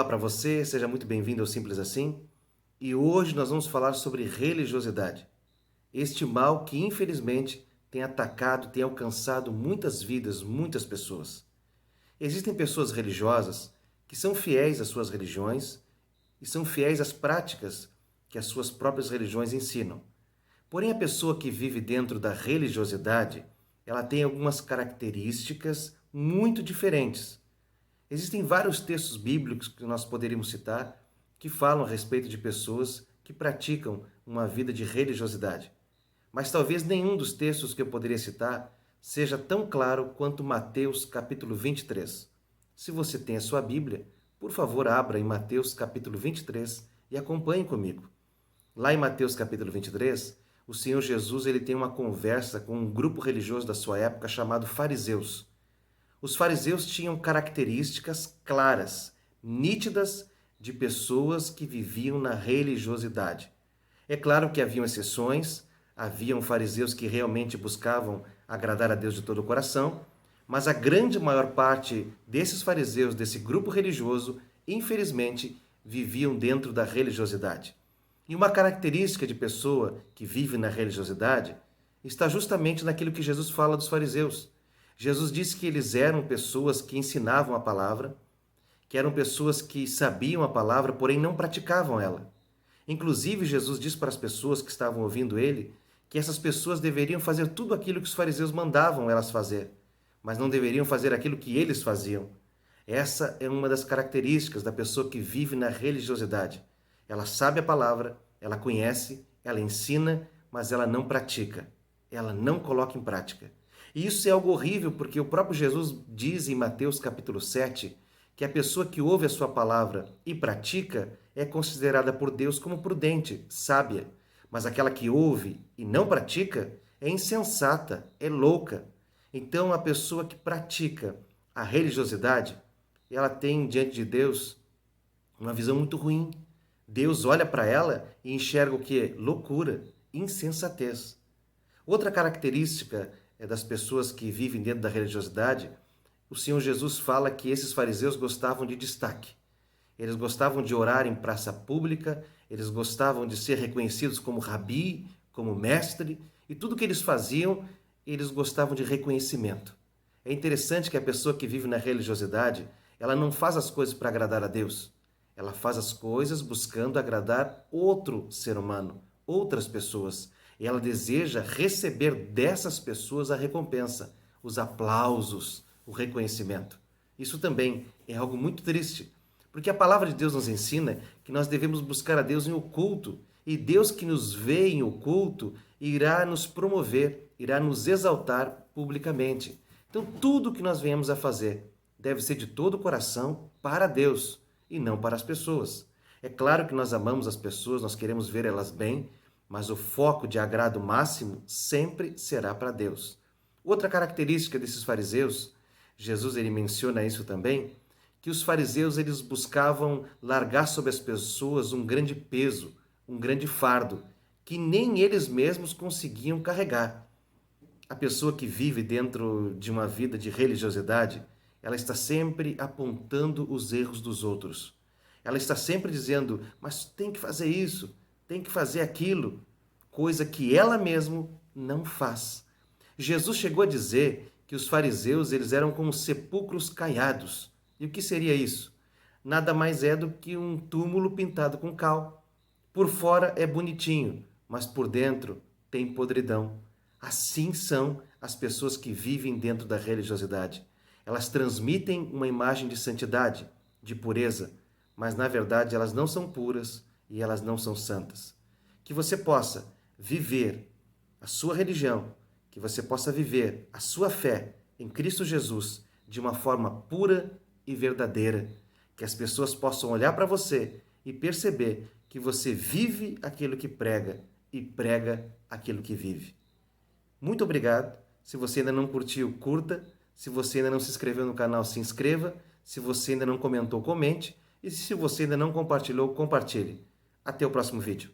Olá para você, seja muito bem-vindo ao Simples Assim. E hoje nós vamos falar sobre religiosidade. Este mal que infelizmente tem atacado, tem alcançado muitas vidas, muitas pessoas. Existem pessoas religiosas que são fiéis às suas religiões e são fiéis às práticas que as suas próprias religiões ensinam. Porém, a pessoa que vive dentro da religiosidade, ela tem algumas características muito diferentes. Existem vários textos bíblicos que nós poderíamos citar que falam a respeito de pessoas que praticam uma vida de religiosidade. Mas talvez nenhum dos textos que eu poderia citar seja tão claro quanto Mateus capítulo 23. Se você tem a sua Bíblia, por favor, abra em Mateus capítulo 23 e acompanhe comigo. Lá em Mateus capítulo 23, o Senhor Jesus ele tem uma conversa com um grupo religioso da sua época chamado fariseus. Os fariseus tinham características claras, nítidas de pessoas que viviam na religiosidade. É claro que haviam exceções, haviam fariseus que realmente buscavam agradar a Deus de todo o coração, mas a grande maior parte desses fariseus, desse grupo religioso, infelizmente, viviam dentro da religiosidade. E uma característica de pessoa que vive na religiosidade está justamente naquilo que Jesus fala dos fariseus. Jesus disse que eles eram pessoas que ensinavam a palavra, que eram pessoas que sabiam a palavra, porém não praticavam ela. Inclusive, Jesus disse para as pessoas que estavam ouvindo ele que essas pessoas deveriam fazer tudo aquilo que os fariseus mandavam elas fazer, mas não deveriam fazer aquilo que eles faziam. Essa é uma das características da pessoa que vive na religiosidade. Ela sabe a palavra, ela conhece, ela ensina, mas ela não pratica. Ela não coloca em prática. E isso é algo horrível, porque o próprio Jesus diz em Mateus capítulo 7 que a pessoa que ouve a sua palavra e pratica é considerada por Deus como prudente, sábia. Mas aquela que ouve e não pratica é insensata, é louca. Então a pessoa que pratica a religiosidade, ela tem diante de Deus uma visão muito ruim. Deus olha para ela e enxerga o que? Loucura, insensatez. Outra característica das pessoas que vivem dentro da religiosidade, o Senhor Jesus fala que esses fariseus gostavam de destaque. Eles gostavam de orar em praça pública, eles gostavam de ser reconhecidos como rabi, como mestre, e tudo que eles faziam, eles gostavam de reconhecimento. É interessante que a pessoa que vive na religiosidade, ela não faz as coisas para agradar a Deus. Ela faz as coisas buscando agradar outro ser humano, outras pessoas. E ela deseja receber dessas pessoas a recompensa, os aplausos, o reconhecimento. Isso também é algo muito triste, porque a palavra de Deus nos ensina que nós devemos buscar a Deus em oculto, e Deus que nos vê em oculto irá nos promover, irá nos exaltar publicamente. Então, tudo que nós venhamos a fazer deve ser de todo o coração para Deus e não para as pessoas. É claro que nós amamos as pessoas, nós queremos ver elas bem, mas o foco de agrado máximo sempre será para Deus. Outra característica desses fariseus, Jesus ele menciona isso também, que os fariseus eles buscavam largar sobre as pessoas um grande peso, um grande fardo, que nem eles mesmos conseguiam carregar. A pessoa que vive dentro de uma vida de religiosidade, ela está sempre apontando os erros dos outros. Ela está sempre dizendo, mas tem que fazer isso, tem que fazer aquilo, coisa que ela mesma não faz. Jesus chegou a dizer que os fariseus eles eram como sepulcros caiados. E o que seria isso? Nada mais é do que um túmulo pintado com cal. Por fora é bonitinho, mas por dentro tem podridão. Assim são as pessoas que vivem dentro da religiosidade. Elas transmitem uma imagem de santidade, de pureza, mas na verdade elas não são puras e elas não são santas. Que você possa viver a sua religião, que você possa viver a sua fé em Cristo Jesus de uma forma pura e verdadeira, que as pessoas possam olhar para você e perceber que você vive aquilo que prega e prega aquilo que vive. Muito obrigado. Se você ainda não curtiu, curta. Se você ainda não se inscreveu no canal, se inscreva. Se você ainda não comentou, comente. E se você ainda não compartilhou, compartilhe. Até o próximo vídeo.